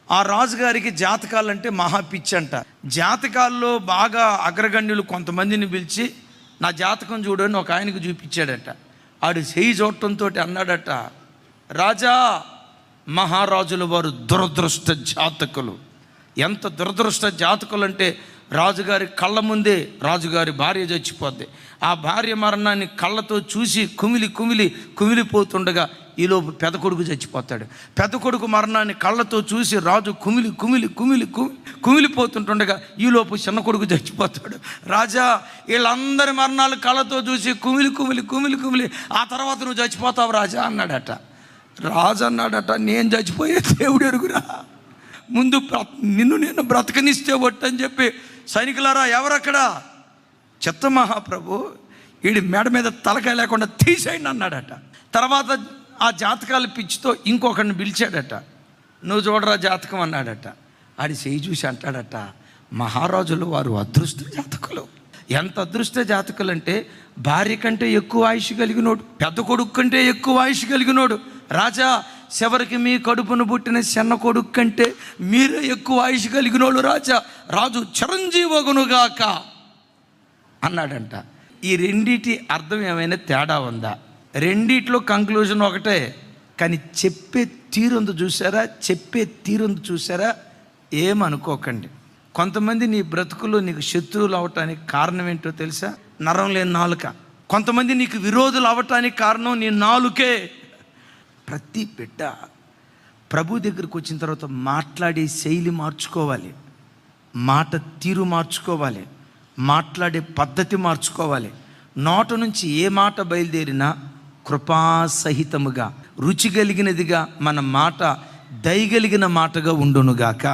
ఆ రాజుగారికి జాతకాలంటే మహా పిచ్చి అంట. జాతకాల్లో బాగా అగ్రగణ్యులు కొంతమందిని పిలిచి నా జాతకం చూడని ఒక ఆయనకు చూపించాడట. ఆడు చెయ్యి చూడటంతో అన్నాడట, రాజా, మహారాజుల వారు దురదృష్ట జాతకులు. ఎంత దురదృష్ట జాతకులు అంటే, రాజుగారి కళ్ళ ముందే రాజుగారి భార్య చచ్చిపోద్ది. ఆ భార్య మరణాన్ని కళ్ళతో చూసి కుమిలిపోతుండగా ఈలోపు పెద్ద కొడుకు చచ్చిపోతాడు. పెద్ద కొడుకు మరణాన్ని కళ్ళతో చూసి రాజు కుమిలిపోతుంటుండగా ఈలోపు చిన్న కొడుకు చచ్చిపోతాడు. రాజా, వీళ్ళందరి మరణాలు కళ్ళతో చూసి కుమిలి ఆ తర్వాత నువ్వు చచ్చిపోతావు రాజా అన్నాడట. రాజు అన్నాడట, నేను చచ్చిపోయే దేవుడు ఎరుగురా, ముందు నిన్ను నేను బ్రతకనిస్తే ఒట్టని చెప్పి, సైనికులారా ఎవరక్కడ, చిత్త మహాప్రభు వీడి మెడ మీద తలకాయ లేకుండా తీసేయండి అన్నాడట. తర్వాత ఆ జాతకాల పిచ్చితో ఇంకొకరిని పిలిచాడట. నువ్వు చూడరా జాతకం అన్నాడట. ఆడి చేయి చూసి అంటాడట, మహారాజులు వారు అదృష్ట జాతకులు. ఎంత అదృష్ట జాతకులు అంటే, భార్య కంటే ఎక్కువ ఆయుష్ కలిగినోడు, పెద్ద కొడుకు కంటే ఎక్కువ ఆయుష్ కలిగినోడు. రాజా, చివరికి మీ కడుపును పుట్టిన చిన్న కొడుకు కంటే మీరే ఎక్కువ ఆయుష్ కలిగినోడు రాజా, రాజు చిరంజీవగునుగాక అన్నాడంట. ఈ రెండిటి అర్థం ఏమైనా తేడా ఉందా? రెండిట్లో కంక్లూజన్ ఒకటే, కానీ చెప్పే తీరుంది చూసారా? ఏమనుకోకండి. కొంతమంది నీ బ్రతుకులో నీకు శత్రువులు అవటానికి కారణం ఏంటో తెలుసా? నరం లేని నాలుక. కొంతమంది నీకు విరోధులు అవటానికి కారణం నీ నాలుకే. ప్రతి బిడ్డ ప్రభు దగ్గరికి వచ్చిన తర్వాత మాట్లాడే శైలి మార్చుకోవాలి, మాట తీరు మార్చుకోవాలి, మాట్లాడే పద్ధతి మార్చుకోవాలి. నోట నుంచి ఏ మాట బయలుదేరినా కృపాసహితముగా, రుచి కలిగినదిగా మన మాట దయగలిగిన మాటగా ఉండునుగాక.